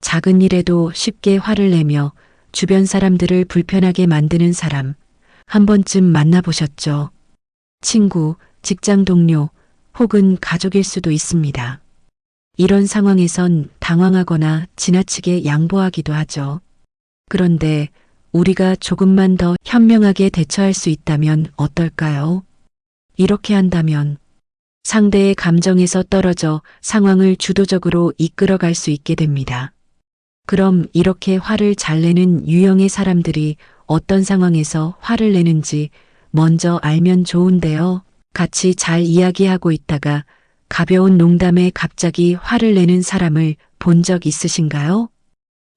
작은 일에도 쉽게 화를 내며 주변 사람들을 불편하게 만드는 사람, 한 번쯤 만나보셨죠? 친구, 직장 동료, 혹은 가족일 수도 있습니다. 이런 상황에선 당황하거나 지나치게 양보하기도 하죠. 그런데 우리가 조금만 더 현명하게 대처할 수 있다면 어떨까요? 이렇게 한다면 상대의 감정에서 떨어져 상황을 주도적으로 이끌어갈 수 있게 됩니다. 그럼 이렇게 화를 잘 내는 유형의 사람들이 어떤 상황에서 화를 내는지 먼저 알면 좋은데요. 같이 잘 이야기하고 있다가 가벼운 농담에 갑자기 화를 내는 사람을 본 적 있으신가요?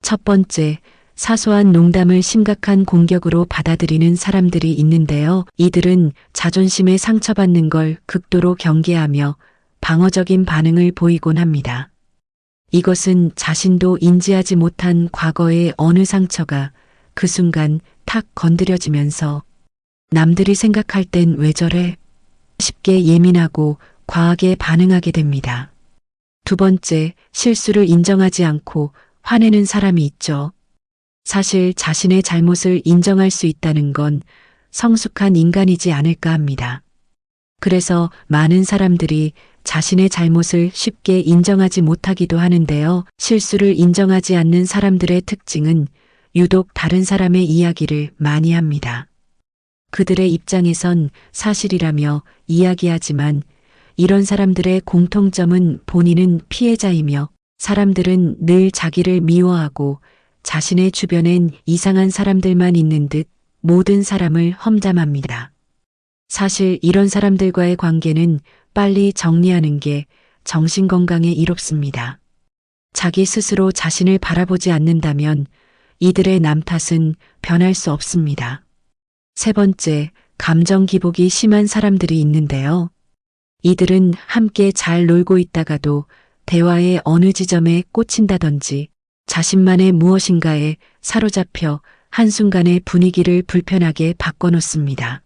첫 번째, 사소한 농담을 심각한 공격으로 받아들이는 사람들이 있는데요. 이들은 자존심에 상처받는 걸 극도로 경계하며 방어적인 반응을 보이곤 합니다. 이것은 자신도 인지하지 못한 과거의 어느 상처가 그 순간 탁 건드려지면서 남들이 생각할 땐 왜 저래? 쉽게 예민하고 과하게 반응하게 됩니다. 두 번째, 실수를 인정하지 않고 화내는 사람이 있죠. 사실 자신의 잘못을 인정할 수 있다는 건 성숙한 인간이지 않을까 합니다. 그래서 많은 사람들이 자신의 잘못을 쉽게 인정하지 못하기도 하는데요. 실수를 인정하지 않는 사람들의 특징은 유독 다른 사람의 이야기를 많이 합니다. 그들의 입장에선 사실이라며 이야기하지만 이런 사람들의 공통점은 본인은 피해자이며 사람들은 늘 자기를 미워하고 자신의 주변엔 이상한 사람들만 있는 듯 모든 사람을 험담합니다. 사실 이런 사람들과의 관계는 빨리 정리하는 게 정신건강에 이롭습니다. 자기 스스로 자신을 바라보지 않는다면 이들의 남 탓은 변할 수 없습니다. 세 번째, 감정 기복이 심한 사람들이 있는데요. 이들은 함께 잘 놀고 있다가도 대화의 어느 지점에 꽂힌다든지 자신만의 무엇인가에 사로잡혀 한순간에 분위기를 불편하게 바꿔놓습니다.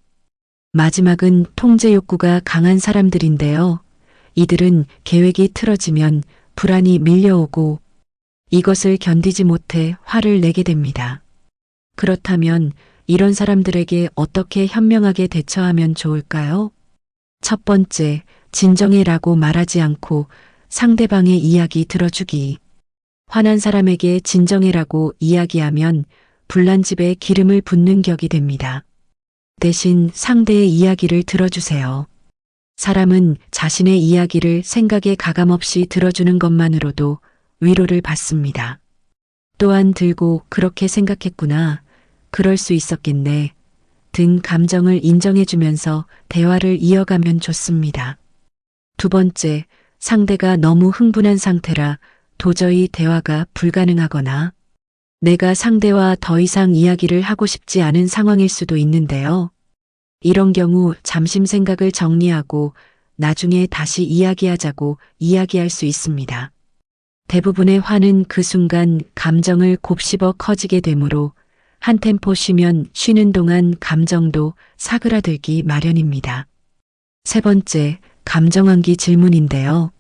마지막은 통제 욕구가 강한 사람들인데요. 이들은 계획이 틀어지면 불안이 밀려오고 이것을 견디지 못해 화를 내게 됩니다. 그렇다면 이런 사람들에게 어떻게 현명하게 대처하면 좋을까요? 첫 번째, 진정해라고 말하지 않고 상대방의 이야기 들어주기. 화난 사람에게 진정해라고 이야기하면 불난집에 기름을 붓는 격이 됩니다. 대신 상대의 이야기를 들어주세요. 사람은 자신의 이야기를 생각에 가감없이 들어주는 것만으로도 위로를 받습니다. 또한 들고 그렇게 생각했구나, 그럴 수 있었겠네 등 감정을 인정해주면서 대화를 이어가면 좋습니다. 두 번째, 상대가 너무 흥분한 상태라 도저히 대화가 불가능하거나 내가 상대와 더 이상 이야기를 하고 싶지 않은 상황일 수도 있는데요. 이런 경우 잠시 생각을 정리하고 나중에 다시 이야기하자고 이야기할 수 있습니다. 대부분의 화는 그 순간 감정을 곱씹어 커지게 되므로 한 템포 쉬면 쉬는 동안 감정도 사그라들기 마련입니다. 세 번째, 감정환기 질문인데요.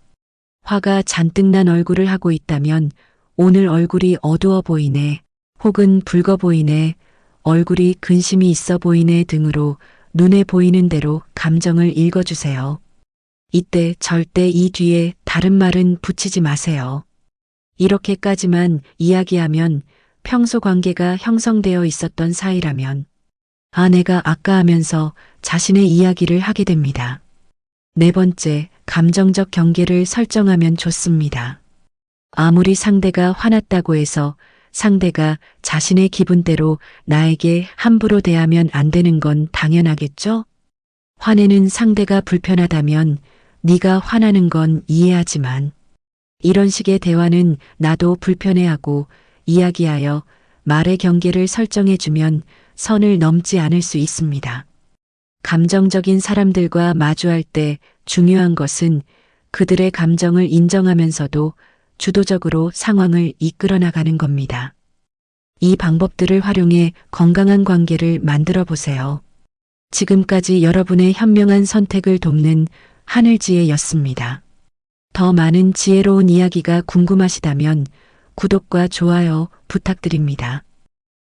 화가 잔뜩 난 얼굴을 하고 있다면 오늘 얼굴이 어두워 보이네, 혹은 붉어 보이네, 얼굴이 근심이 있어 보이네 등으로 눈에 보이는 대로 감정을 읽어주세요. 이때 절대 이 뒤에 다른 말은 붙이지 마세요. 이렇게까지만 이야기하면 평소 관계가 형성되어 있었던 사이라면 내가 아까 하면서 자신의 이야기를 하게 됩니다. 네 번째, 감정적 경계를 설정하면 좋습니다. 아무리 상대가 화났다고 해서 상대가 자신의 기분대로 나에게 함부로 대하면 안 되는 건 당연하겠죠? 화내는 상대가 불편하다면 네가 화나는 건 이해하지만 이런 식의 대화는 나도 불편해하고 이야기하여 말의 경계를 설정해주면 선을 넘지 않을 수 있습니다. 감정적인 사람들과 마주할 때 중요한 것은 그들의 감정을 인정하면서도 주도적으로 상황을 이끌어 나가는 겁니다. 이 방법들을 활용해 건강한 관계를 만들어 보세요. 지금까지 여러분의 현명한 선택을 돕는 하늘지혜였습니다. 더 많은 지혜로운 이야기가 궁금하시다면 구독과 좋아요 부탁드립니다.